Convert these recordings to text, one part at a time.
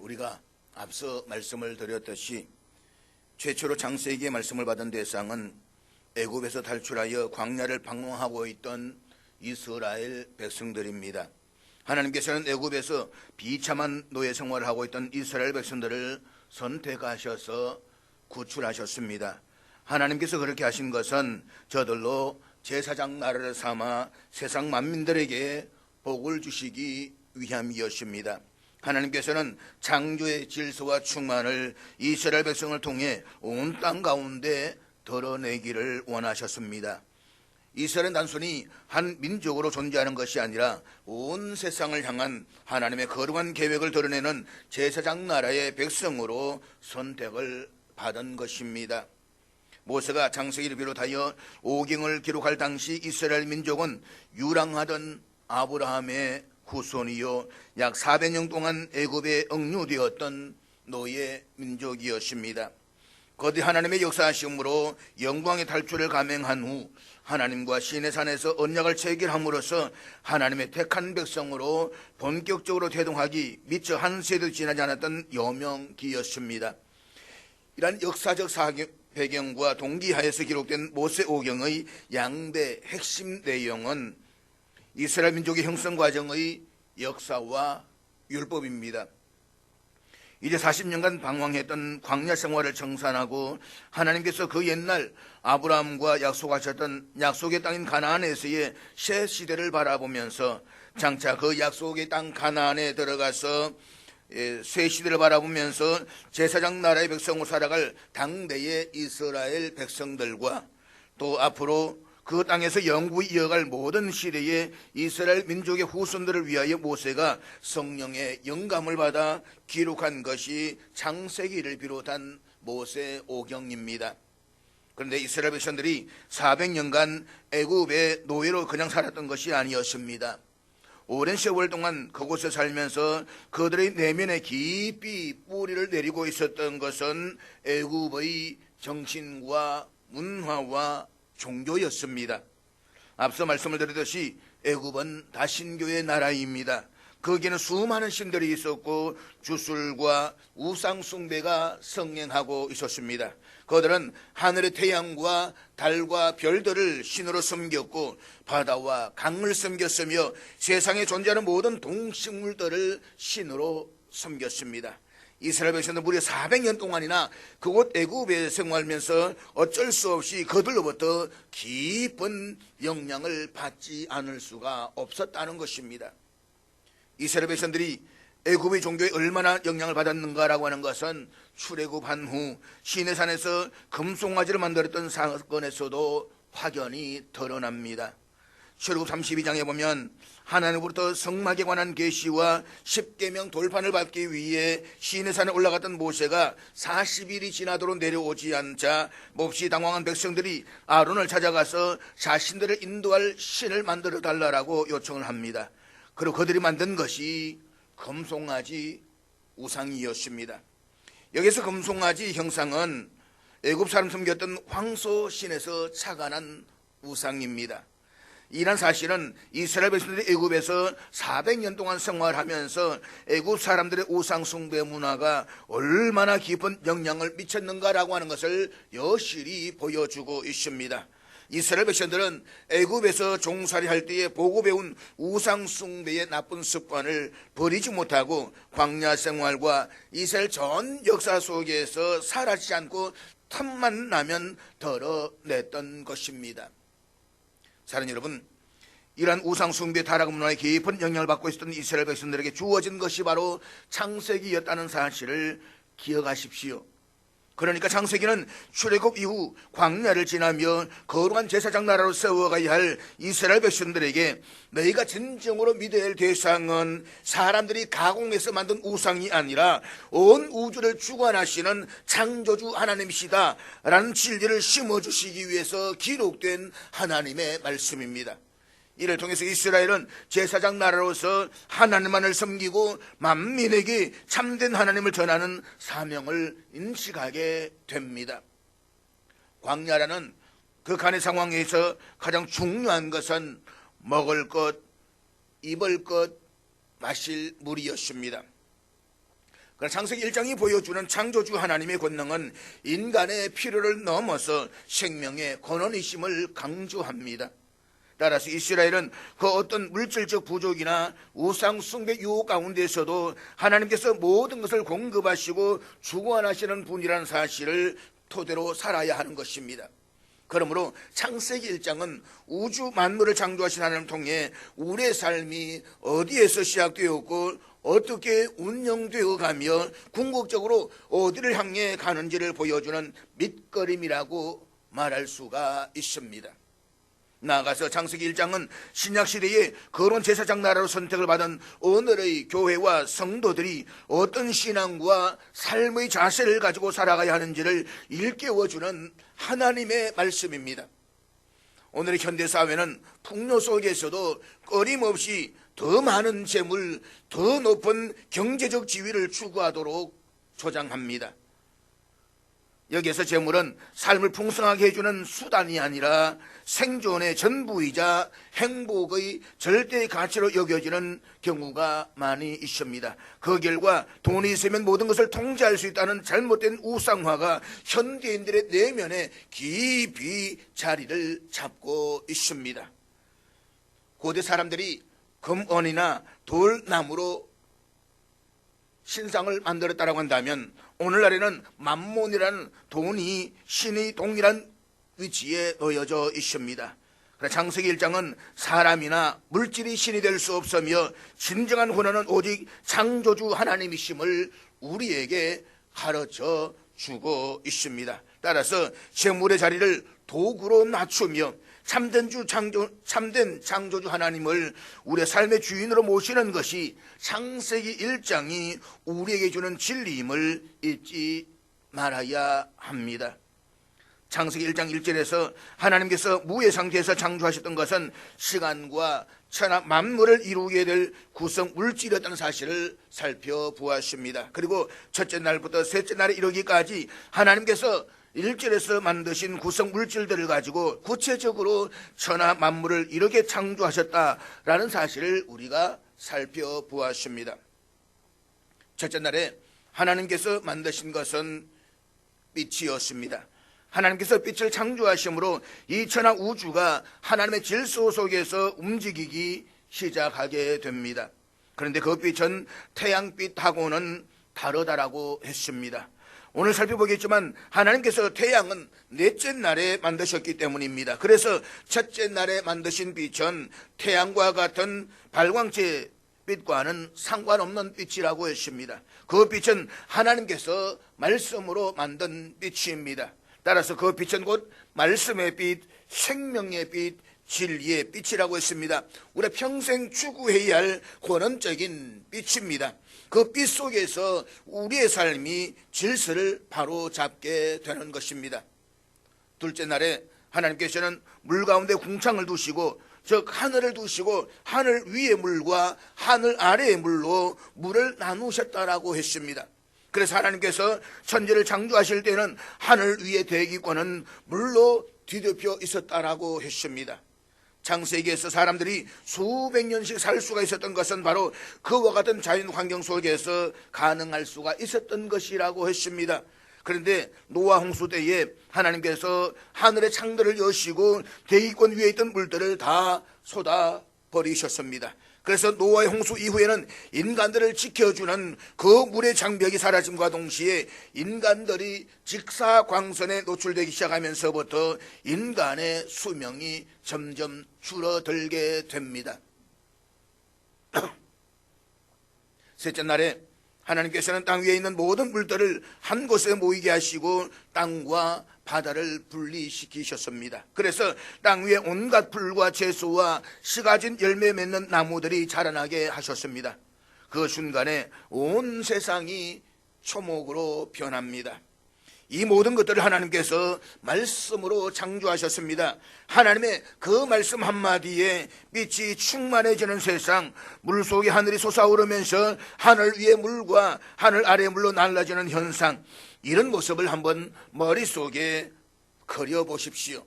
우리가 앞서 말씀을 드렸듯이 최초로 창세기의 말씀을 받은 대상은 애굽에서 탈출하여 광야를 방황하고 있던 이스라엘 백성들입니다. 하나님께서는 애굽에서 비참한 노예 생활을 하고 있던 이스라엘 백성들을 선택하셔서 구출하셨습니다. 하나님께서 그렇게 하신 것은 저들로 제사장 나라를 삼아 세상 만민들에게 복을 주시기 위함이었습니다. 하나님께서는 창조의 질서와 충만을 이스라엘 백성을 통해 온 땅 가운데 드러내기를 원하셨습니다. 이스라엘은 단순히 한 민족으로 존재하는 것이 아니라 온 세상을 향한 하나님의 거룩한 계획을 드러내는 제사장 나라의 백성으로 선택을 받은 것입니다. 모세가 창세기를 비롯하여 오경을 기록할 당시 이스라엘 민족은 유랑하던 아브라함의 후손이요 약 400년 동안 애굽에 억류되었던 노예 민족이었습니다. 거듭 하나님의 역사하심으로 영광의 탈출을 감행한 후 하나님과 시내산에서 언약을 체결함으로써 하나님의 택한 백성으로 본격적으로 태동하기 미처 한 세대도 지나지 않았던 여명기였습니다. 이러한 역사적 배경과 동기하에서 기록된 모세오경의 양대 핵심 내용은 이스라엘 민족의 형성 과정의 역사와 율법입니다. 이제 40년간 방황했던 광야 생활을 청산하고 하나님께서 그 옛날 아브라함과 약속하셨던 약속의 땅인 가나안에서의 새 시대를 바라보면서 장차 그 약속의 땅 가나안에 들어가서 새 시대를 바라보면서 제사장 나라의 백성으로 살아갈 당대의 이스라엘 백성들과 또 앞으로 그 땅에서 영구히 이어갈 모든 시대의 이스라엘 민족의 후손들을 위하여 모세가 성령의 영감을 받아 기록한 것이 창세기를 비롯한 모세오경입니다. 그런데 이스라엘 백성들이 400년간 애굽의 노예로 그냥 살았던 것이 아니었습니다. 오랜 세월 동안 그곳에 살면서 그들의 내면에 깊이 뿌리를 내리고 있었던 것은 애굽의 정신과 문화와 종교였습니다. 앞서 말씀을 드렸듯이 애굽은 다신교의 나라입니다. 거기에는 수많은 신들이 있었고 주술과 우상 숭배가 성행하고 있었습니다. 그들은 하늘의 태양과 달과 별들을 신으로 섬겼고 바다와 강을 섬겼으며 세상에 존재하는 모든 동식물들을 신으로 섬겼습니다. 이스라엘 백성은 무려 400년 동안이나 그곳 애굽에 생활하면서 어쩔 수 없이 그들로부터 깊은 영향을 받지 않을 수가 없었다는 것입니다. 이스라엘 백성들이 애굽의 종교에 얼마나 영향을 받았는가라고 하는 것은 출애굽한 후 시내산에서 금송아지를 만들었던 사건에서도 확연히 드러납니다. 출애굽 32장에 보면 하나님으로부터 성막에 관한 계시와 십계명 돌판을 밟기 위해 시내산에 올라갔던 모세가 40일이 지나도록 내려오지 않자 몹시 당황한 백성들이 아론을 찾아가서 자신들을 인도할 신을 만들어 달라고 요청을 합니다. 그리고 그들이 만든 것이 금송아지 우상이었습니다. 여기서 금송아지 형상은 애굽 사람 섬겼던 황소신에서 착안한 우상입니다. 이란 사실은 이스라엘 백성들이 애굽에서 400년 동안 생활하면서 애굽 사람들의 우상 숭배 문화가 얼마나 깊은 영향을 미쳤는가라고 하는 것을 여실히 보여주고 있습니다. 이스라엘 백성들은 애굽에서 종살이할 때에 보고 배운 우상 숭배의 나쁜 습관을 버리지 못하고 광야 생활과 이스라엘 전 역사 속에서 사라지지 않고 틈만 나면 덜어냈던 것입니다. 사랑하는 여러분, 이러한 우상 숭배 타락 문화에 깊은 영향을 받고 있었던 이스라엘 백성들에게 주어진 것이 바로 창세기였다는 사실을 기억하십시오. 그러니까 창세기는 출애굽 이후 광야를 지나며 거룩한 제사장 나라로 세워가야 할 이스라엘 백성들에게 너희가 진정으로 믿어야 할 대상은 사람들이 가공해서 만든 우상이 아니라 온 우주를 주관하시는 창조주 하나님이시다 라는 진리를 심어주시기 위해서 기록된 하나님의 말씀입니다. 이를 통해서 이스라엘은 제사장 나라로서 하나님만을 섬기고 만민에게 참된 하나님을 전하는 사명을 인식하게 됩니다. 광야라는 극한의 상황에서 가장 중요한 것은 먹을 것, 입을 것, 마실 물이었습니다. 그러나 창세기 1장이 보여주는 창조주 하나님의 권능은 인간의 필요를 넘어서 생명의 권원이심을 강조합니다. 따라서 이스라엘은 그 어떤 물질적 부족이나 우상 숭배 유혹 가운데서도 하나님께서 모든 것을 공급하시고 주관하시는 분이라는 사실을 토대로 살아야 하는 것입니다. 그러므로 창세기 1장은 우주 만물을 창조하신 하나님을 통해 우리의 삶이 어디에서 시작되었고 어떻게 운영되어 가며 궁극적으로 어디를 향해 가는지를 보여주는 밑거름이라고 말할 수가 있습니다. 나아가서 창세기 1장은 신약시대의 거론 제사장 나라로 선택을 받은 오늘의 교회와 성도들이 어떤 신앙과 삶의 자세를 가지고 살아가야 하는지를 일깨워주는 하나님의 말씀입니다. 오늘의 현대사회는 풍요 속에서도 끊임없이 더 많은 재물, 더 높은 경제적 지위를 추구하도록 조장합니다. 여기에서 재물은 삶을 풍성하게 해주는 수단이 아니라 생존의 전부이자 행복의 절대 가치로 여겨지는 경우가 많이 있습니다. 그 결과 돈이 있으면 모든 것을 통제할 수 있다는 잘못된 우상화가 현대인들의 내면에 깊이 자리를 잡고 있습니다. 고대 사람들이 금언이나 돌나무로 신상을 만들었다고 한다면 오늘날에는 만몬이라는 돈이 신의 동일한 위치에 놓여져 있습니다. 창세기 1장은 사람이나 물질이 신이 될 수 없으며 진정한 혼원은 오직 창조주 하나님이심을 우리에게 가르쳐 주고 있습니다. 따라서 재물의 자리를 도구로 낮추며 참된 창조주 하나님을 우리의 삶의 주인으로 모시는 것이 창세기 1장이 우리에게 주는 진리임을 잊지 말아야 합니다. 창세기 1장 1절에서 하나님께서 무의 상태에서 창조하셨던 것은 시간과 천하 만물을 이루게 될 구성 물질이었다는 사실을 살펴보았습니다. 그리고 첫째 날부터 셋째 날에 이르기까지 하나님께서 1절에서 만드신 구성 물질들을 가지고 구체적으로 천하 만물을 이렇게 창조하셨다라는 사실을 우리가 살펴보았습니다. 첫째 날에 하나님께서 만드신 것은 빛이었습니다. 하나님께서 빛을 창조하심으로 이 천하 우주가 하나님의 질서 속에서 움직이기 시작하게 됩니다. 그런데 그 빛은 태양빛하고는 다르다라고 했습니다. 오늘 살펴보겠지만 하나님께서 태양은 넷째 날에 만드셨기 때문입니다. 그래서 첫째 날에 만드신 빛은 태양과 같은 발광체 빛과는 상관없는 빛이라고 했습니다. 그 빛은 하나님께서 말씀으로 만든 빛입니다. 따라서 그 빛은 곧 말씀의 빛, 생명의 빛, 진리의 빛이라고 했습니다. 우리가 평생 추구해야 할 권원적인 빛입니다. 그 빛 속에서 우리의 삶이 질서를 바로잡게 되는 것입니다. 둘째 날에 하나님께서는 물 가운데 궁창을 두시고 즉 하늘을 두시고 하늘 위의 물과 하늘 아래의 물로 물을 나누셨다라고 했습니다. 그래서 하나님께서 천지를 창조하실 때는 하늘 위의 대기권은 물로 뒤덮여 있었다라고 했습니다. 창세기에서 사람들이 수백 년씩 살 수가 있었던 것은 바로 그와 같은 자연 환경 속에서 가능할 수가 있었던 것이라고 했습니다. 그런데 노아 홍수 때에 하나님께서 하늘의 창들을 여시고 대기권 위에 있던 물들을 다 쏟아버리셨습니다. 그래서 노아의 홍수 이후에는 인간들을 지켜주는 그 물의 장벽이 사라짐과 동시에 인간들이 직사광선에 노출되기 시작하면서부터 인간의 수명이 점점 줄어들게 됩니다. 셋째 날에 하나님께서는 땅 위에 있는 모든 물들을 한 곳에 모이게 하시고 땅과 바다를 분리시키셨습니다. 그래서 땅 위에 온갖 풀과 채소와 씨가진 열매 맺는 나무들이 자라나게 하셨습니다. 그 순간에 온 세상이 초목으로 변합니다. 이 모든 것들을 하나님께서 말씀으로 창조하셨습니다. 하나님의 그 말씀 한마디에 빛이 충만해지는 세상, 물속에 하늘이 솟아오르면서 하늘 위의 물과 하늘 아래의 물로 날라지는 현상, 이런 모습을 한번 머릿속에 그려보십시오.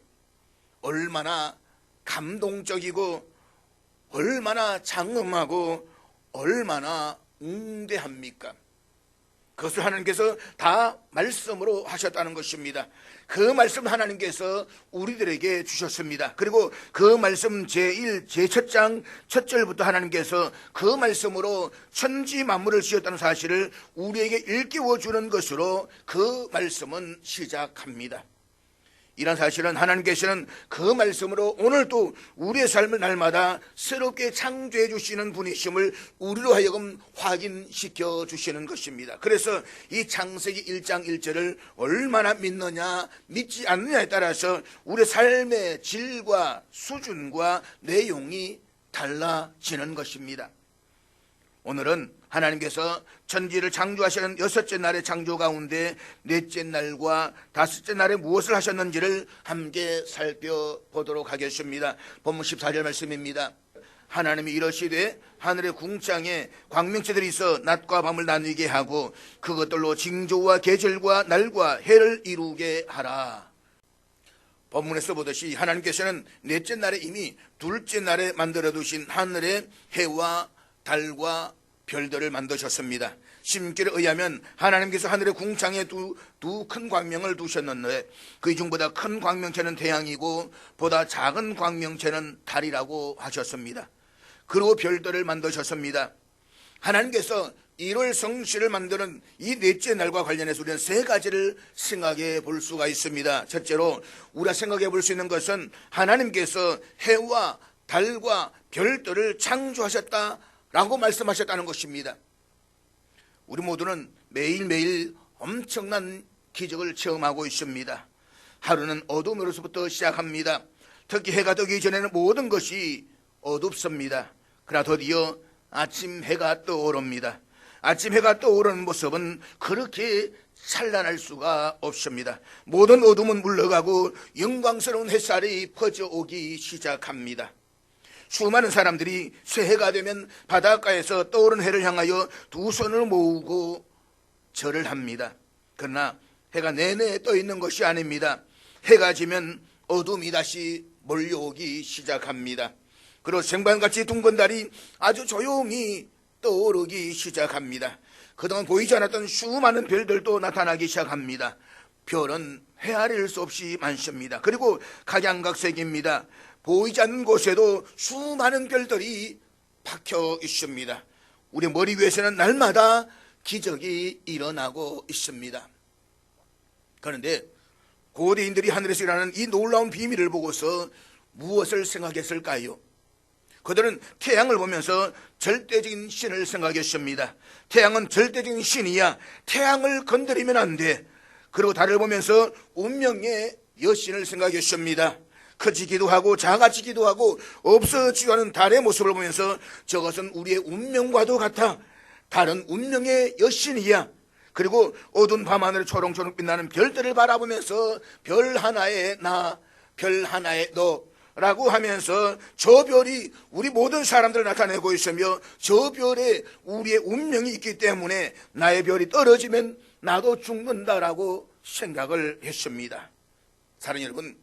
얼마나 감동적이고 얼마나 장엄하고 얼마나 웅대합니까? 그것을 하나님께서 다 말씀으로 하셨다는 것입니다. 그 말씀 하나님께서 우리들에게 주셨습니다. 그리고 그 말씀 제1장 첫 절부터 하나님께서 그 말씀으로 천지 만물을 지었다는 사실을 우리에게 일깨워 주는 것으로 그 말씀은 시작합니다. 이런 사실은 하나님께서는 그 말씀으로 오늘도 우리의 삶을 날마다 새롭게 창조해 주시는 분이심을 우리로 하여금 확인시켜 주시는 것입니다. 그래서 이 창세기 1장 1절을 얼마나 믿느냐 믿지 않느냐에 따라서 우리의 삶의 질과 수준과 내용이 달라지는 것입니다. 오늘은 하나님께서 천지를 창조하시는 6째 날의 창조 가운데 4째 날과 5째 날에 무엇을 하셨는지를 함께 살펴보도록 하겠습니다. 본문 14절 말씀입니다. 하나님이 이러시되 하늘의 궁창에 광명체들이 있어 낮과 밤을 나누게 하고 그것들로 징조와 계절과 날과 해를 이루게 하라. 본문에서 보듯이 하나님께서는 4째 날에 이미 2째 날에 만들어 두신 하늘의 해와 달과 별들을 만드셨습니다. 신명기에 의하면 하나님께서 하늘의 궁창에 두 큰 광명을 두셨는데 그 중보다 큰 광명체는 태양이고 보다 작은 광명체는 달이라고 하셨습니다. 그리고 별들을 만드셨습니다. 하나님께서 1월 성시를 만드는 이 4째 날과 관련해서 우리는 3가지를 생각해 볼 수가 있습니다. 첫째로 우리가 생각해 볼 수 있는 것은 하나님께서 해와 달과 별들을 창조하셨다라고 말씀하셨다는 것입니다. 우리 모두는 매일매일 엄청난 기적을 체험하고 있습니다. 하루는 어둠으로부터 시작합니다. 특히 해가 뜨기 전에는 모든 것이 어둡습니다. 그러나 드디어 아침 해가 떠오릅니다. 아침 해가 떠오르는 모습은 그렇게 찬란할 수가 없습니다. 모든 어둠은 물러가고 영광스러운 햇살이 퍼져오기 시작합니다. 수많은 사람들이 새해가 되면 바닷가에서 떠오르는 해를 향하여 두 손을 모으고 절을 합니다. 그러나 해가 내내 떠 있는 것이 아닙니다. 해가 지면 어둠이 다시 몰려오기 시작합니다. 그리고 생반같이 둥근 달이 아주 조용히 떠오르기 시작합니다. 그동안 보이지 않았던 수많은 별들도 나타나기 시작합니다. 별은 헤아릴 수 없이 많습니다. 그리고 각양각색입니다. 보이지 않는 곳에도 수많은 별들이 박혀 있습니다. 우리 머리 위에서는 날마다 기적이 일어나고 있습니다. 그런데 고대인들이 하늘에서 일어나는 이 놀라운 비밀을 보고서 무엇을 생각했을까요? 그들은 태양을 보면서 절대적인 신을 생각했습니다. 태양은 절대적인 신이야. 태양을 건드리면 안 돼. 그리고 달을 보면서 운명의 여신을 생각했습니다. 커지기도 하고 작아지기도 하고 없어지기도 하는 달의 모습을 보면서 저것은 우리의 운명과도 같아. 달은 운명의 여신이야. 그리고 어두운 밤하늘에 초롱초롱 빛나는 별들을 바라보면서 별 하나에 나, 별 하나에 너 라고 하면서 저 별이 우리 모든 사람들을 나타내고 있으며 저 별에 우리의 운명이 있기 때문에 나의 별이 떨어지면 나도 죽는다라고 생각을 했습니다. 사랑하는 여러분,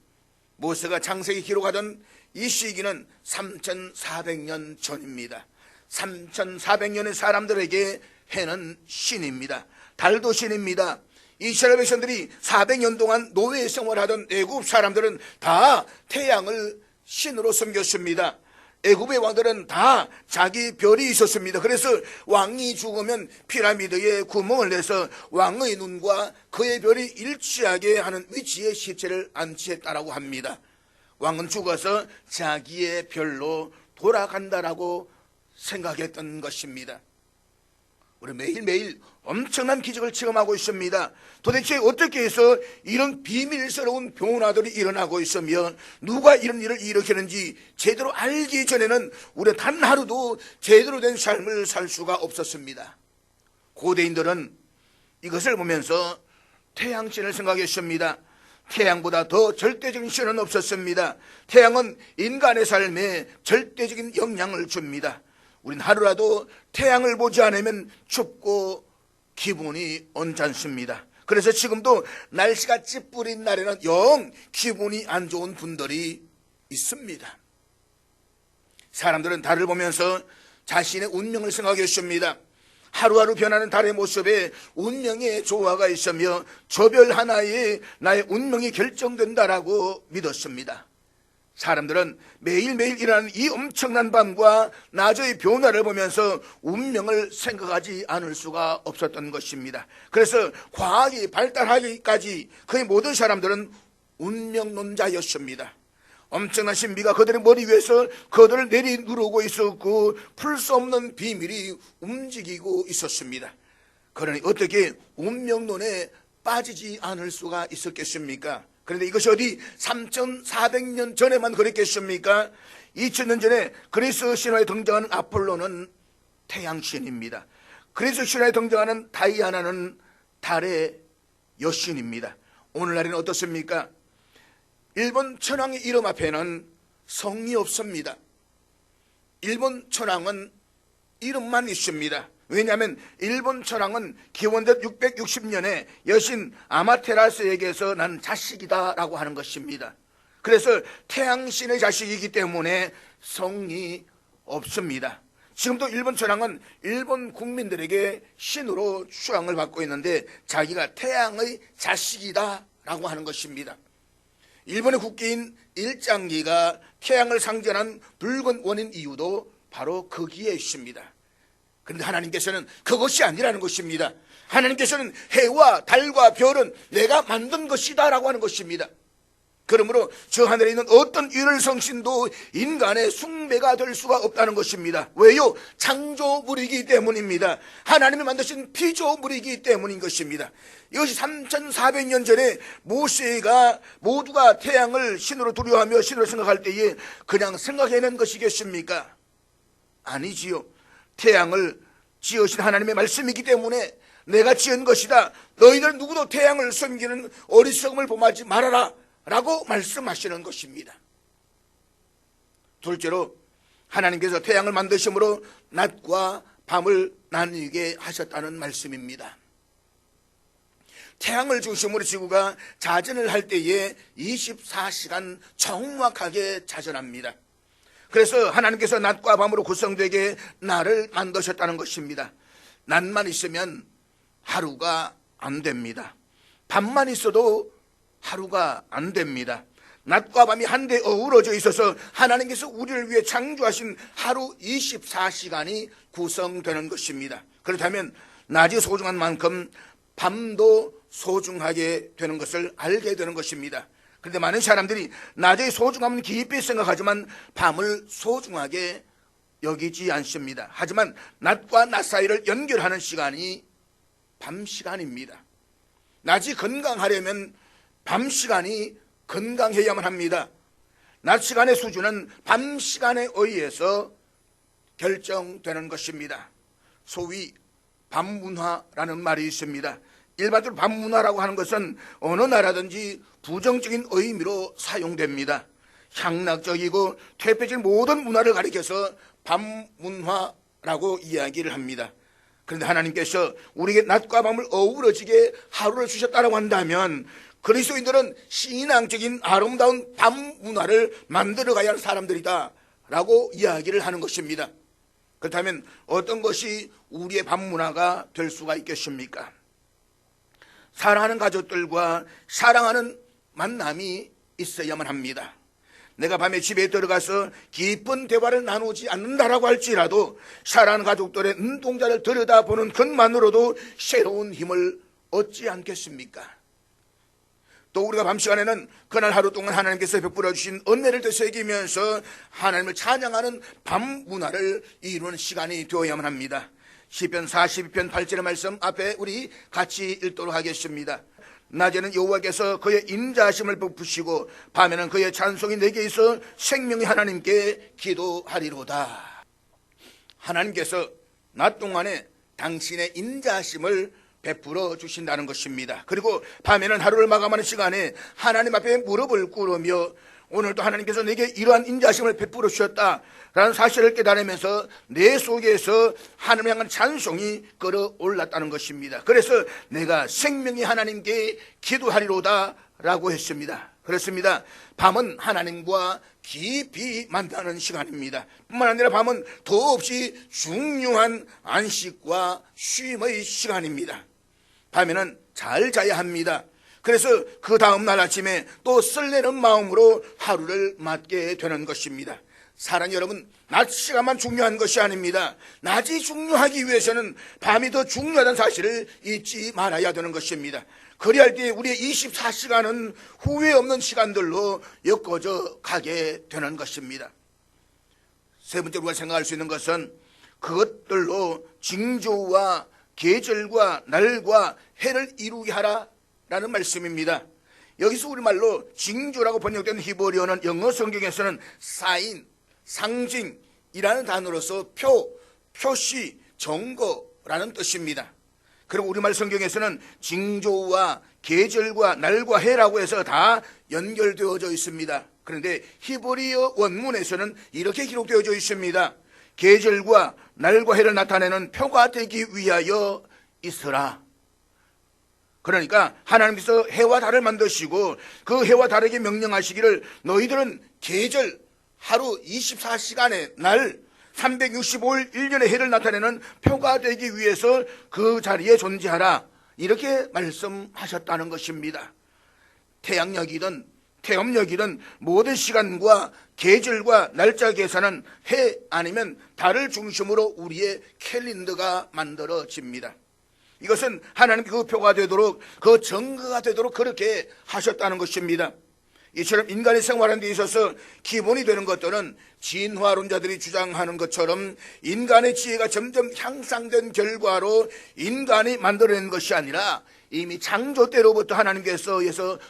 모세가 창세기 기록하던 이 시기는 3400년 전입니다. 3400년의 사람들에게 해는 신입니다. 달도 신입니다. 이스라엘 백성들이 400년 동안 노예 생활하던 애굽 사람들은 다 태양을 신으로 섬겼습니다. 애굽의 왕들은 다 자기 별이 있었습니다. 그래서 왕이 죽으면 피라미드에 구멍을 내서 왕의 눈과 그의 별이 일치하게 하는 위치에 시체를 안치했다라고 합니다. 왕은 죽어서 자기의 별로 돌아간다라고 생각했던 것입니다. 우리 매일매일 엄청난 기적을 체험하고 있습니다. 도대체 어떻게 해서 이런 비밀스러운 변화들이 일어나고 있으며 누가 이런 일을 일으키는지 제대로 알기 전에는 우리 단 하루도 제대로 된 삶을 살 수가 없었습니다. 고대인들은 이것을 보면서 태양신을 생각했습니다. 태양보다 더 절대적인 신은 없었습니다. 태양은 인간의 삶에 절대적인 영향을 줍니다. 우린 하루라도 태양을 보지 않으면 춥고 기분이 언짢습니다. 그래서 지금도 날씨가 찌뿌린 날에는 영 기분이 안 좋은 분들이 있습니다. 사람들은 달을 보면서 자신의 운명을 생각했습니다. 하루하루 변하는 달의 모습에 운명의 조화가 있으며 조별 하나에 나의 운명이 결정된다라고 믿었습니다. 사람들은 매일매일 일어나는 이 엄청난 밤과 낮의 변화를 보면서 운명을 생각하지 않을 수가 없었던 것입니다. 그래서 과학이 발달하기까지 거의 모든 사람들은 운명론자였습니다. 엄청난 신비가 그들의 머리 위에서 그들을 내리누르고 있었고 풀 수 없는 비밀이 움직이고 있었습니다. 그러니 어떻게 운명론에 빠지지 않을 수가 있었겠습니까? 그런데 이것이 어디 3,400년 전에만 그랬겠습니까? 2000년 전에 그리스 신화에 등장하는 아폴로는 태양신입니다. 그리스 신화에 등장하는 다이아나는 달의 여신입니다. 오늘날에는 어떻습니까? 일본 천황의 이름 앞에는 성이 없습니다. 일본 천황은 이름만 있습니다. 왜냐하면 일본 천황은 기원전 660년에 여신 아마테라스에게서 난 자식이다라고 하는 것입니다. 그래서 태양신의 자식이기 때문에 성이 없습니다. 지금도 일본 천황은 일본 국민들에게 신으로 추앙을 받고 있는데 자기가 태양의 자식이다라고 하는 것입니다. 일본의 국기인 일장기가 태양을 상징하는 붉은 원인 이유도 바로 거기에 있습니다. 그런데 하나님께서는 그것이 아니라는 것입니다. 하나님께서는 해와 달과 별은 내가 만든 것이다 라고 하는 것입니다. 그러므로 저 하늘에 있는 어떤 유혈성신도 인간의 숭배가 될 수가 없다는 것입니다. 왜요? 창조물이기 때문입니다. 하나님이 만드신 피조물이기 때문인 것입니다. 이것이 3,400년 전에 모세가 모두가 태양을 신으로 두려워하며 신으로 생각할 때에 그냥 생각해낸 것이겠습니까? 아니지요. 태양을 지으신 하나님의 말씀이기 때문에 내가 지은 것이다. 너희들 누구도 태양을 섬기는 어리석음을 범하지 말아라 라고 말씀하시는 것입니다. 둘째로 하나님께서 태양을 만드심으로 낮과 밤을 나누게 하셨다는 말씀입니다. 태양을 중심으로 지구가 자전을 할 때에 24시간 정확하게 자전합니다. 그래서 하나님께서 낮과 밤으로 구성되게 날을 만드셨다는 것입니다. 낮만 있으면 하루가 안 됩니다. 밤만 있어도 하루가 안 됩니다. 낮과 밤이 한데 어우러져 있어서 하나님께서 우리를 위해 창조하신 하루 24시간이 구성되는 것입니다. 그렇다면 낮이 소중한 만큼 밤도 소중하게 되는 것을 알게 되는 것입니다. 그런데 많은 사람들이 낮의 소중함은 깊이 생각하지만 밤을 소중하게 여기지 않습니다. 하지만 낮과 낮 사이를 연결하는 시간이 밤 시간입니다. 낮이 건강하려면 밤 시간이 건강해야만 합니다. 낮 시간의 수준은 밤 시간에 의해서 결정되는 것입니다. 소위 밤문화라는 말이 있습니다. 일반적으로 밤문화라고 하는 것은 어느 나라든지 부정적인 의미로 사용됩니다. 향락적이고 퇴폐적인 모든 문화를 가리켜서 밤문화라고 이야기를 합니다. 그런데 하나님께서 우리에게 낮과 밤을 어우러지게 하루를 주셨다고 한다면 그리스도인들은 신앙적인 아름다운 밤 문화를 만들어가야 하는 사람들이다 라고 이야기를 하는 것입니다. 그렇다면 어떤 것이 우리의 밤 문화가 될 수가 있겠습니까? 사랑하는 가족들과 사랑하는 만남이 있어야만 합니다. 내가 밤에 집에 들어가서 깊은 대화를 나누지 않는다라고 할지라도 사랑하는 가족들의 눈동자를 들여다보는 것만으로도 새로운 힘을 얻지 않겠습니까? 또 우리가 밤 시간에는 그날 하루 동안 하나님께서 베풀어 주신 은혜를 되새기면서 하나님을 찬양하는 밤 문화를 이루는 시간이 되어야만 합니다. 시편 42편 8절의 말씀 앞에 우리 같이 읽도록 하겠습니다. 낮에는 여호와께서 그의 인자하심을 베푸시고 밤에는 그의 찬송이 내게 있어 생명의 하나님께 기도하리로다. 하나님께서 낮 동안에 당신의 인자하심을 베풀어 주신다는 것입니다. 그리고 밤에는 하루를 마감하는 시간에 하나님 앞에 무릎을 꿇으며 오늘도 하나님께서 내게 이러한 인자하심을 베풀어 주셨다라는 사실을 깨달으면서 내 속에서 하나님을 향한 찬송이 끌어올랐다는 것입니다. 그래서 내가 생명의 하나님께 기도하리로다 라고 했습니다. 그렇습니다. 밤은 하나님과 깊이 만나는 시간입니다. 뿐만 아니라 밤은 더없이 중요한 안식과 쉼의 시간입니다. 밤에는 잘 자야 합니다. 그래서 그 다음날 아침에 또 설레는 마음으로 하루를 맞게 되는 것입니다. 사랑 여러분, 낮 시간만 중요한 것이 아닙니다. 낮이 중요하기 위해서는 밤이 더 중요하다는 사실을 잊지 말아야 되는 것입니다. 그리할 때 우리의 24시간은 후회 없는 시간들로 엮어져 가게 되는 것입니다. 세 번째로 우리가 생각할 수 있는 것은 그것들로 징조와 계절과 날과 해를 이루게 하라라는 말씀입니다. 여기서 우리말로 징조라고 번역된 히브리어는 영어 성경에서는 사인, 상징이라는 단어로서 표시, 증거라는 뜻입니다. 그리고 우리말 성경에서는 징조와 계절과 날과 해라고 해서 다 연결되어져 있습니다. 그런데 히브리어 원문에서는 이렇게 기록되어져 있습니다. 계절과 날과 해를 나타내는 표가 되기 위하여 있으라. 그러니까 하나님께서 해와 달을 만드시고 그 해와 달에게 명령하시기를 너희들은 계절, 하루 24시간의 날 365일 1년의 해를 나타내는 표가 되기 위해서 그 자리에 존재하라, 이렇게 말씀하셨다는 것입니다. 태양력이든 태음력이든 모든 시간과 계절과 날짜 계산은 해 아니면 달을 중심으로 우리의 캘린더가 만들어집니다. 이것은 하나님 그 표가 되도록, 그 증거가 되도록 그렇게 하셨다는 것입니다. 이처럼 인간이 생활하는 데 있어서 기본이 되는 것들은 진화론자들이 주장하는 것처럼 인간의 지혜가 점점 향상된 결과로 인간이 만들어낸 것이 아니라 이미 창조 때로부터 하나님께서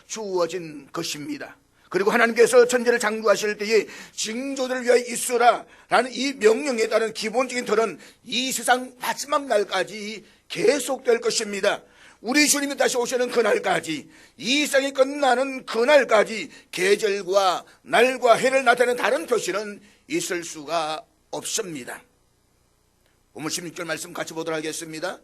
주어진 것입니다. 그리고 하나님께서 천지를 창조하실 때에 징조들을 위하여 있으라 라는 이 명령에 따른 기본적인 틀은 이 세상 마지막 날까지 계속될 것입니다. 우리 주님이 다시 오시는 그날까지, 이 세상이 끝나는 그날까지 계절과 날과 해를 나타내는 다른 표시는 있을 수가 없습니다. 본문 16절 말씀 같이 보도록 하겠습니다.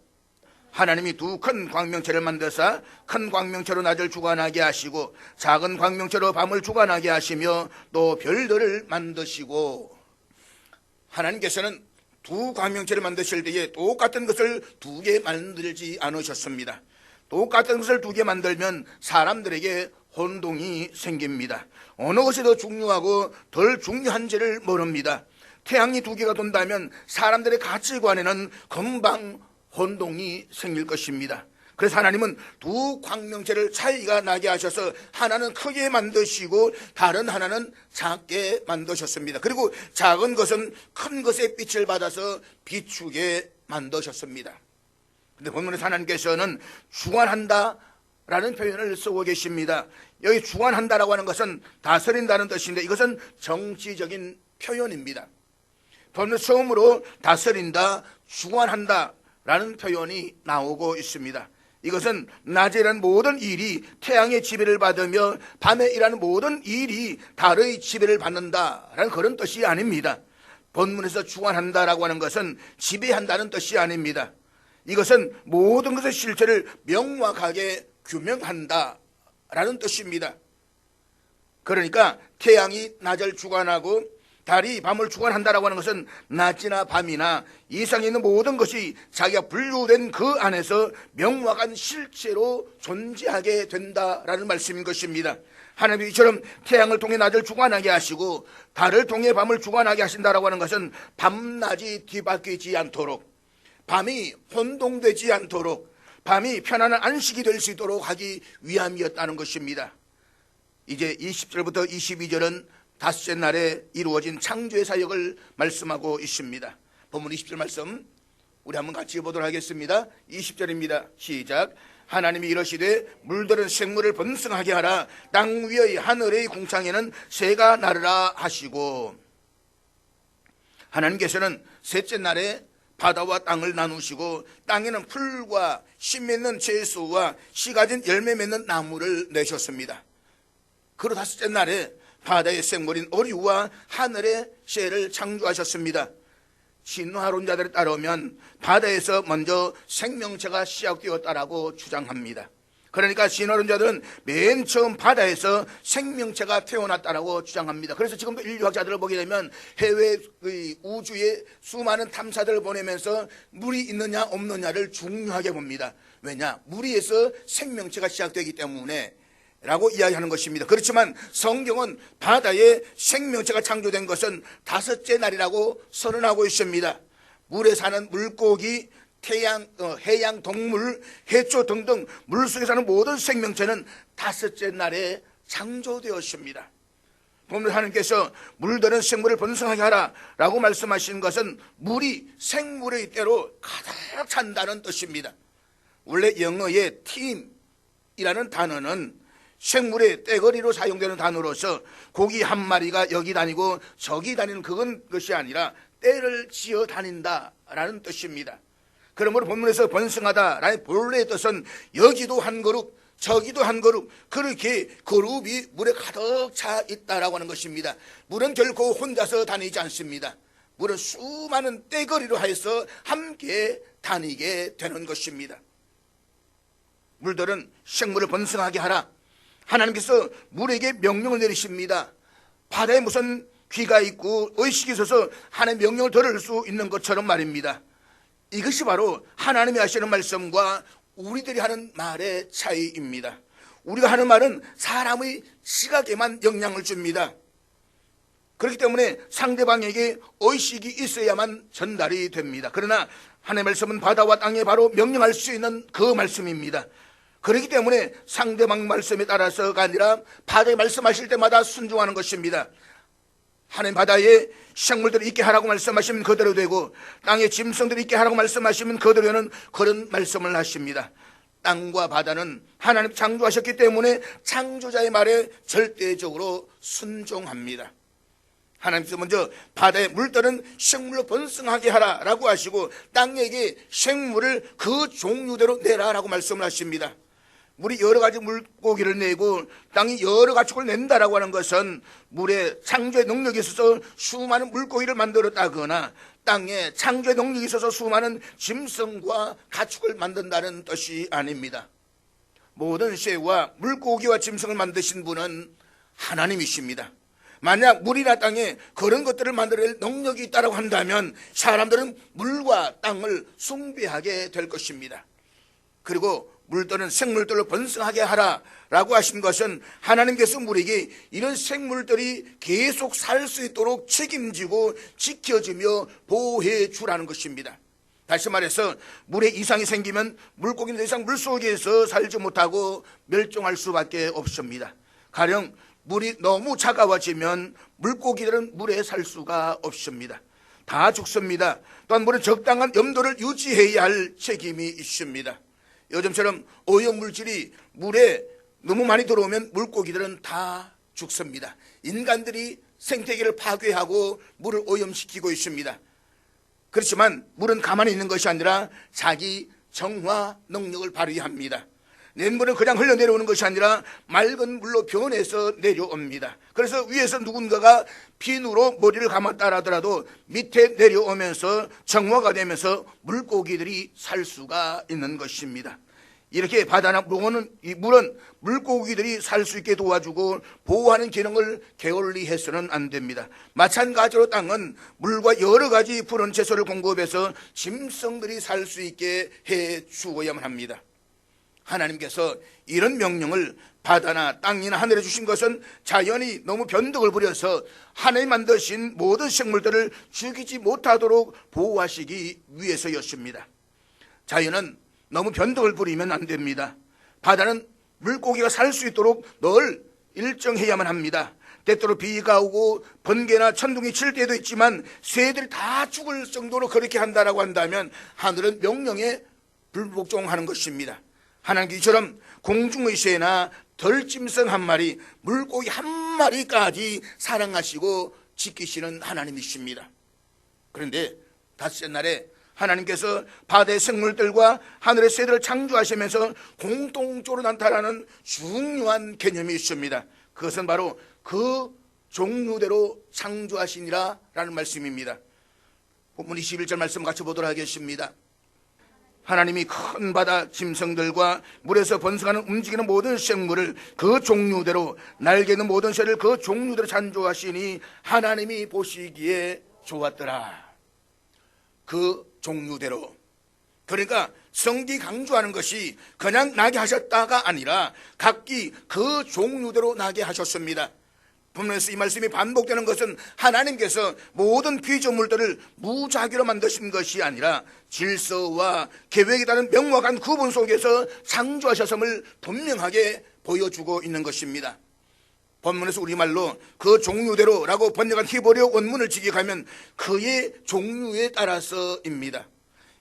하나님이 두 큰 광명체를 만드사 큰 광명체로 낮을 주관하게 하시고 작은 광명체로 밤을 주관하게 하시며 또 별들을 만드시고, 하나님께서는 두 광명체를 만드실 때에 똑같은 것을 두 개 만들지 않으셨습니다. 똑같은 것을 두 개 만들면 사람들에게 혼동이 생깁니다. 어느 것이 더 중요하고 덜 중요한지를 모릅니다. 태양이 두 개가 돈다면 사람들의 가치관에는 금방 혼동이 생길 것입니다. 그래서 하나님은 두 광명체를 차이가 나게 하셔서 하나는 크게 만드시고 다른 하나는 작게 만드셨습니다. 그리고 작은 것은 큰 것의 빛을 받아서 비추게 만드셨습니다. 그런데 본문에서 하나님께서는 주관한다 라는 표현을 쓰고 계십니다. 여기 주관한다라고 하는 것은 다스린다는 뜻인데 이것은 정치적인 표현입니다. 본문 처음으로 다스린다, 주관한다 라는 표현이 나오고 있습니다. 이것은 낮에 일하는 모든 일이 태양의 지배를 받으며 밤에 일하는 모든 일이 달의 지배를 받는다라는 그런 뜻이 아닙니다. 본문에서 주관한다라고 하는 것은 지배한다는 뜻이 아닙니다. 이것은 모든 것의 실체를 명확하게 규명한다라는 뜻입니다. 그러니까 태양이 낮을 주관하고 달이 밤을 주관한다라고 하는 것은 낮이나 밤이나 이 세상에 있는 모든 것이 자기가 분류된 그 안에서 명확한 실체로 존재하게 된다라는 말씀인 것입니다. 하나님이 이처럼 태양을 통해 낮을 주관하게 하시고 달을 통해 밤을 주관하게 하신다라고 하는 것은 밤낮이 뒤바뀌지 않도록, 밤이 혼동되지 않도록, 밤이 편안한 안식이 될 수 있도록 하기 위함이었다는 것입니다. 이제 20절부터 22절은 다섯째 날에 이루어진 창조의 사역을 말씀하고 있습니다. 본문 20절 말씀 우리 한번 같이 보도록 하겠습니다. 20절입니다. 시작. 하나님이 이러시되 물들은 생물을 번성하게 하라. 땅 위의 하늘의 궁창에는 새가 나르라 하시고, 하나님께서는 셋째 날에 바다와 땅을 나누시고 땅에는 풀과 씨 맺는 채소와 씨 가진 열매 맺는 나무를 내셨습니다. 그리고 다섯째 날에 바다의 생물인 어류와 하늘의 새를 창조하셨습니다. 진화론자들에 따르면 바다에서 먼저 생명체가 시작되었다라고 주장합니다. 그러니까 신화론자들은 맨 처음 바다에서 생명체가 태어났다라고 주장합니다. 그래서 지금도 인류학자들을 보게 되면 해외 우주에 수많은 탐사들을 보내면서 물이 있느냐 없느냐를 중요하게 봅니다. 왜냐? 물에서 생명체가 시작되기 때문에 라고 이야기하는 것입니다. 그렇지만 성경은 바다에 생명체가 창조된 것은 다섯째 날이라고 선언하고 있습니다. 물에 사는 물고기, 해양 동물, 해초 등등 물속에 사는 모든 생명체는 다섯째 날에 창조되었습니다. 본문 하나님께서 물들은 생물을 번성하게 하라 라고 말씀하신 것은 물이 생물의 때로 가득 찬다는 뜻입니다. 원래 영어의 팀이라는 단어는 생물의 떼거리로 사용되는 단어로서 고기 한 마리가 여기 다니고 저기 다니는 것이 아니라 떼를 지어 다닌다라는 뜻입니다. 그러므로 본문에서 번성하다라는 본래의 뜻은 여기도 한 그룹 저기도 한 그룹, 그렇게 그룹이 물에 가득 차 있다라고 하는 것입니다. 물은 결코 혼자서 다니지 않습니다. 물은 수많은 떼거리로 하여서 함께 다니게 되는 것입니다. 물들은 생물을 번성하게 하라. 하나님께서 물에게 명령을 내리십니다. 바다에 무슨 귀가 있고 의식이 있어서 하나님의 명령을 들을 수 있는 것처럼 말입니다. 이것이 바로 하나님이 하시는 말씀과 우리들이 하는 말의 차이입니다. 우리가 하는 말은 사람의 시각에만 영향을 줍니다. 그렇기 때문에 상대방에게 의식이 있어야만 전달이 됩니다. 그러나 하나님의 말씀은 바다와 땅에 바로 명령할 수 있는 그 말씀입니다. 그렇기 때문에 상대방 말씀에 따라서가 아니라 바다에 말씀하실 때마다 순종하는 것입니다. 하나님 바다에 생물들이 있게 하라고 말씀하시면 그대로 되고 땅에 짐승들이 있게 하라고 말씀하시면 그대로 되는 그런 말씀을 하십니다. 땅과 바다는 하나님 창조하셨기 때문에 창조자의 말에 절대적으로 순종합니다. 하나님께서 먼저 바다에 물들은 생물로 번성하게 하라라고 하시고 땅에게 생물을 그 종류대로 내라라고 말씀을 하십니다. 물이 여러 가지 물고기를 내고 땅이 여러 가축을 낸다라고 하는 것은 물의 창조의 능력이 있어서 수많은 물고기를 만들었다거나 땅에 창조의 능력이 있어서 수많은 짐승과 가축을 만든다는 뜻이 아닙니다. 모든 새와 물고기와 짐승을 만드신 분은 하나님이십니다. 만약 물이나 땅에 그런 것들을 만들어낼 능력이 있다고 한다면 사람들은 물과 땅을 숭배하게 될 것입니다. 그리고 물들은 생물들로 번성하게 하라라고 하신 것은 하나님께서 물에게 이런 생물들이 계속 살 수 있도록 책임지고 지켜주며 보호해 주라는 것입니다. 다시 말해서 물에 이상이 생기면 물고기는 더 이상 물속에서 살지 못하고 멸종할 수밖에 없습니다. 가령 물이 너무 차가워지면 물고기들은 물에 살 수가 없습니다. 다 죽습니다. 또한 물은 적당한 염도를 유지해야 할 책임이 있습니다. 요즘처럼 오염물질이 물에 너무 많이 들어오면 물고기들은 다 죽습니다. 인간들이 생태계를 파괴하고 물을 오염시키고 있습니다. 그렇지만 물은 가만히 있는 것이 아니라 자기 정화 능력을 발휘합니다. 냇물은 그냥 흘러내려오는 것이 아니라 맑은 물로 변해서 내려옵니다. 그래서 위에서 누군가가 비누로 머리를 감았다 하더라도 밑에 내려오면서 정화가 되면서 물고기들이 살 수가 있는 것입니다. 이렇게 바다나 물은 물고기들이 살 수 있게 도와주고 보호하는 기능을 게을리 해서는 안 됩니다. 마찬가지로 땅은 물과 여러 가지 푸른 채소를 공급해서 짐승들이 살 수 있게 해 주어야만 합니다. 하나님께서 이런 명령을 바다나 땅이나 하늘에 주신 것은 자연이 너무 변덕을 부려서 하나님 만드신 모든 생물들을 죽이지 못하도록 보호하시기 위해서였습니다. 자연은 너무 변덕을 부리면 안 됩니다. 바다는 물고기가 살 수 있도록 늘 일정해야만 합니다. 때때로 비가 오고 번개나 천둥이 칠 때도 있지만 새들이 다 죽을 정도로 그렇게 한다라고 한다면 하늘은 명령에 불복종하는 것입니다. 하나님께 이처럼 공중의 새나 들짐승 한 마리, 물고기 한 마리까지 사랑하시고 지키시는 하나님이십니다. 그런데 다섯째 날에 하나님께서 바다의 생물들과 하늘의 새들을 창조하시면서 공통적으로 나타나는 중요한 개념이 있습니다. 그것은 바로 그 종류대로 창조하시니라 라는 말씀입니다. 본문 21절 말씀 같이 보도록 하겠습니다. 하나님이 큰 바다 짐승들과 물에서 번성하는 움직이는 모든 생물을 그 종류대로, 날개 있는 모든 새를 그 종류대로 창조하시니 하나님이 보시기에 좋았더라. 그 종류대로. 그러니까 성기 강조하는 것이 그냥 나게 하셨다가 아니라 각기 그 종류대로 나게 하셨습니다. 본문에서 이 말씀이 반복되는 것은 하나님께서 모든 피조물들을 무작위로 만드신 것이 아니라 질서와 계획에 따른 명확한 구분 속에서 창조하셨음을 분명하게 보여주고 있는 것입니다. 본문에서 우리말로 그 종류대로라고 번역한 히브리어 원문을 직역하면 그의 종류에 따라서입니다.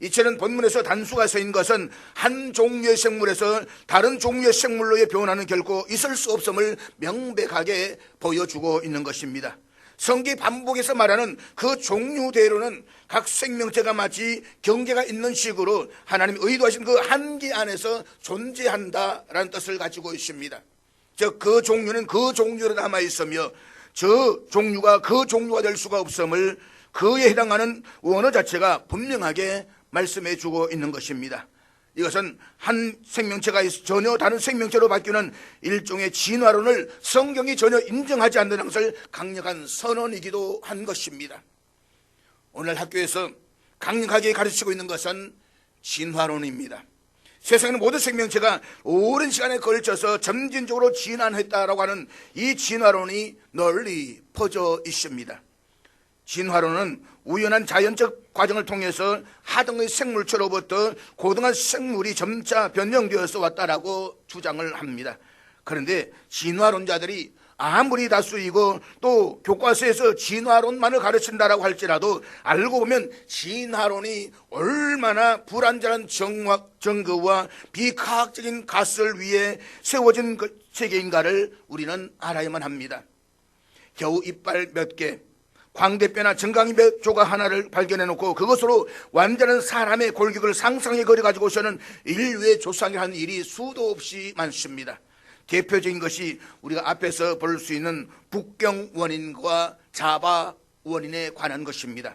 이처럼 본문에서 단수가 쓰인 것은 한 종류의 생물에서 다른 종류의 생물로의 변화는 결코 있을 수 없음을 명백하게 보여주고 있는 것입니다. 성기 반복에서 말하는 그 종류대로는 각 생명체가 마치 경계가 있는 식으로 하나님이 의도하신 그 한계 안에서 존재한다라는 뜻을 가지고 있습니다. 즉 그 종류는 그 종류로 남아 있으며 저 종류가 그 종류가 될 수가 없음을 그에 해당하는 원어 자체가 분명하게 말씀해 주고 있는 것입니다. 이것은 한 생명체가 전혀 다른 생명체로 바뀌는 일종의 진화론을 성경이 전혀 인정하지 않는 것을 강력한 선언이기도 한 것입니다. 오늘 학교에서 강력하게 가르치고 있는 것은 진화론입니다. 세상의 모든 생명체가 오랜 시간에 걸쳐서 점진적으로 진화했다라고 하는 이 진화론이 널리 퍼져 있습니다. 진화론은 우연한 자연적 과정을 통해서 하등의 생물체로부터 고등한 생물이 점차 변형되어서 왔다라고 주장을 합니다. 그런데 진화론자들이 아무리 다수이고 또 교과서에서 진화론만을 가르친다라고 할지라도 알고 보면 진화론이 얼마나 불완전한 정거와 비과학적인 가설 위에 세워진 세계인가를 우리는 알아야만 합니다. 겨우 이빨 몇 개, 광대뼈나 정강이 몇 조각 하나를 발견해놓고 그것으로 완전한 사람의 골격을 상상해 그려가지고서는 인류의 조상이 한 일이 수도 없이 많습니다. 대표적인 것이 우리가 앞에서 볼 수 있는 북경 원인과 자바 원인에 관한 것입니다.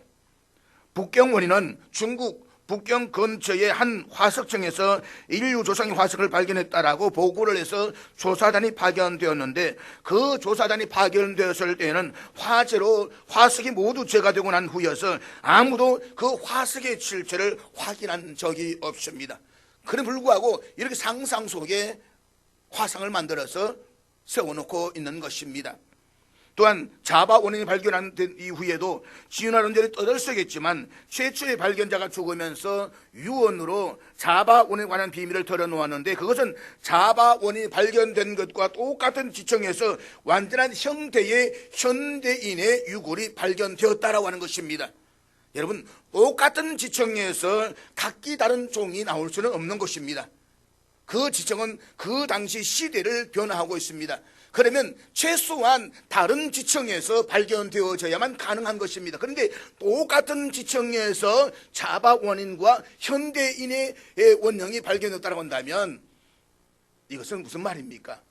북경 원인은 중국 북경 근처의 한 화석청에서 인류 조상의 화석을 발견했다라고 보고를 해서 조사단이 파견되었는데 그 조사단이 파견되었을 때에는 화재로 화석이 모두 제거되고 난 후여서 아무도 그 화석의 실체를 확인한 적이 없습니다. 그럼에 불구하고 이렇게 상상 속에 화상을 만들어서 세워놓고 있는 것입니다. 또한 자바 원인이 발견한 이후에도 진화론자들이 떠들썩했지만 최초의 발견자가 죽으면서 유언으로 자바 원인에 관한 비밀을 털어놓았는데 그것은 자바 원인이 발견된 것과 똑같은 지층에서 완전한 형태의 현대인의 유골이 발견되었다라고 하는 것입니다. 여러분, 똑같은 지층에서 각기 다른 종이 나올 수는 없는 것입니다. 그 지층은 그 당시 시대를 변화하고 있습니다. 그러면 최소한 다른 지층에서 발견되어져야만 가능한 것입니다. 그런데 똑같은 지층에서 자바 원인과 현대인의 원형이 발견됐다고 한다면 이것은 무슨 말입니까?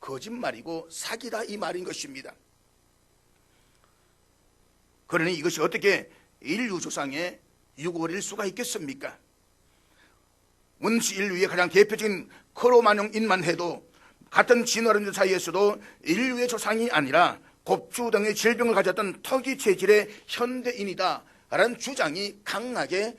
거짓말이고 사기다 이 말인 것입니다. 그러니 이것이 어떻게 인류 조상의 유골일 수가 있겠습니까? 원시 인류의 가장 대표적인 크로마뇽인만 해도 같은 진화론자 사이에서도 인류의 조상이 아니라 곱추 등의 질병을 가졌던 터기 체질의 현대인이다 라는 주장이 강하게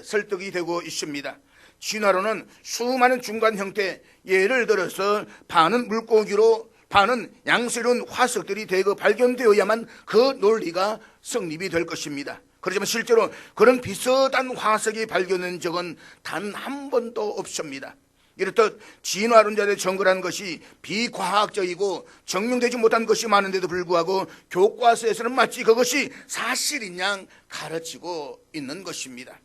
설득이 되고 있습니다. 진화론은 수많은 중간 형태, 예를 들어서 반은 물고기로 반은 양세로운 화석들이 대거 발견되어야만 그 논리가 성립이 될 것입니다. 그렇지만 실제로 그런 비슷한 화석이 발견된 적은 단 한 번도 없습니다. 이렇듯 진화론자들의 정거라는 것이 비과학적이고 증명되지 못한 것이 많은데도 불구하고 교과서에서는 마치 그것이 사실인 양 가르치고 있는 것입니다.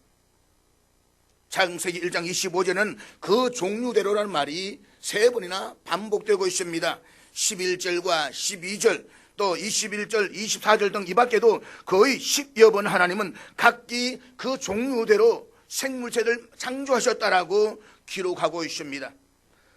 창세기 1장 25절에는 그 종류대로라는 말이 3번이나 반복되고 있습니다. 11절과 12절 또 21절, 24절 등 이 밖에도 거의 10여 번 하나님은 각기 그 종류대로 생물체를 창조하셨다라고 기록하고 있습니다.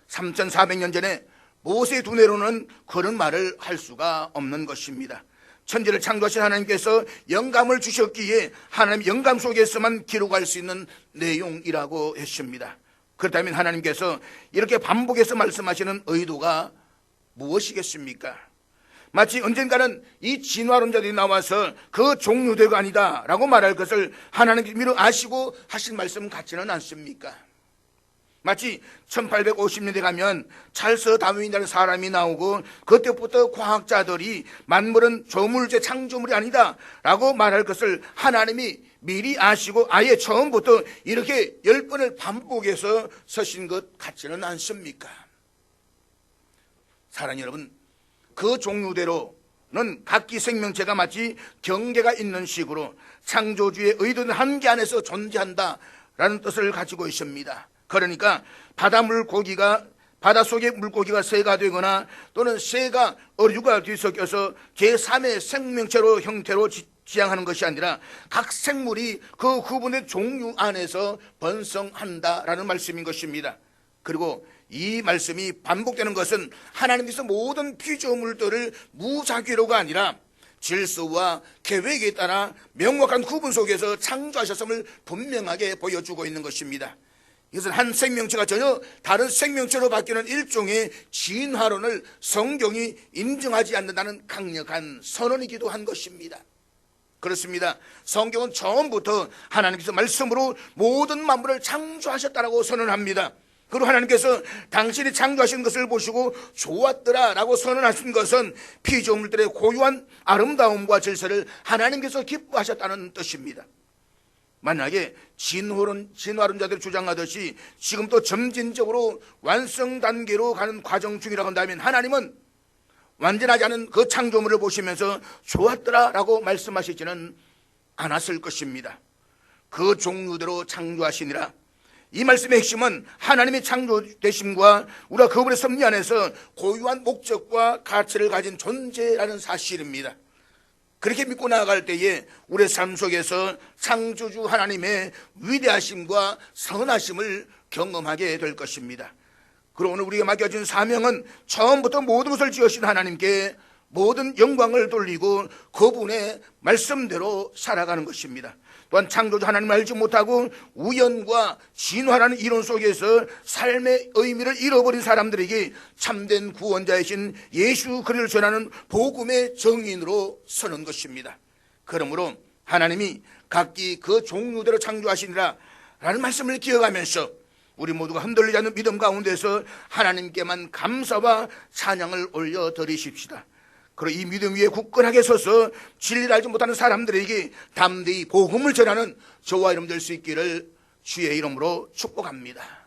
3400년 전에 모세 두뇌로는 그런 말을 할 수가 없는 것입니다. 천지를 창조하신 하나님께서 영감을 주셨기에 하나님 영감 속에서만 기록할 수 있는 내용이라고 했습니다. 그렇다면 하나님께서 이렇게 반복해서 말씀하시는 의도가 무엇이겠습니까? 마치 언젠가는 이 진화론자들이 나와서 그 종류대가 아니다 라고 말할 것을 하나님께서 미리 아시고 하신 말씀 같지는 않습니까? 마치 1850년대 가면 찰스 다윈이라는 사람이 나오고 그때부터 과학자들이 만물은 조물제 창조물이 아니다 라고 말할 것을 하나님이 미리 아시고 아예 처음부터 이렇게 10번을 반복해서 서신 것 같지는 않습니까? 사랑하는 여러분, 그 종류대로는 각기 생명체가 마치 경계가 있는 식으로 창조주의 의도는 한계 안에서 존재한다라는 뜻을 가지고 있습니다. 그러니까 바닷속의 물고기가 새가 되거나 또는 새가 어류가 뒤섞여서 제3의 생명체로 형태로 지향하는 것이 아니라 각 생물이 그 구분의 종류 안에서 번성한다라는 말씀인 것입니다. 그리고 이 말씀이 반복되는 것은 하나님께서 모든 피조물들을 무작위로가 아니라 질서와 계획에 따라 명확한 구분 속에서 창조하셨음을 분명하게 보여주고 있는 것입니다. 이것은 한 생명체가 전혀 다른 생명체로 바뀌는 일종의 진화론을 성경이 인정하지 않는다는 강력한 선언이기도 한 것입니다. 그렇습니다. 성경은 처음부터 하나님께서 말씀으로 모든 만물을 창조하셨다라고 선언합니다. 그리고 하나님께서 당신이 창조하신 것을 보시고 좋았더라 라고 선언하신 것은 피조물들의 고유한 아름다움과 질서를 하나님께서 기뻐하셨다는 뜻입니다. 만약에 진화론자들이 주장하듯이 지금도 점진적으로 완성 단계로 가는 과정 중이라고 한다면 하나님은 완전하지 않은 그 창조물을 보시면서 좋았더라 라고 말씀하시지는 않았을 것입니다. 그 종류대로 창조하시니라. 이 말씀의 핵심은 하나님의 창조되심과 우리가 그분의 섭리 안에서 고유한 목적과 가치를 가진 존재라는 사실입니다. 그렇게 믿고 나아갈 때에 우리의 삶 속에서 창조주 하나님의 위대하심과 선하심을 경험하게 될 것입니다. 그리고 오늘 우리가 맡겨진 사명은 처음부터 모든 것을 지으신 하나님께 모든 영광을 돌리고 그분의 말씀대로 살아가는 것입니다. 또한 창조주 하나님을 알지 못하고 우연과 진화라는 이론 속에서 삶의 의미를 잃어버린 사람들에게 참된 구원자이신 예수 그리스도를 전하는 복음의 정인으로 서는 것입니다. 그러므로 하나님이 각기 그 종류대로 창조하시니라 라는 말씀을 기억하면서 우리 모두가 흔들리지 않는 믿음 가운데서 하나님께만 감사와 찬양을 올려드리십시다. 그리고 이 믿음 위에 굳건하게 서서 진리를 알지 못하는 사람들에게 담대히 복음을 전하는 저와 여러분 될 수 있기를 주의 이름으로 축복합니다.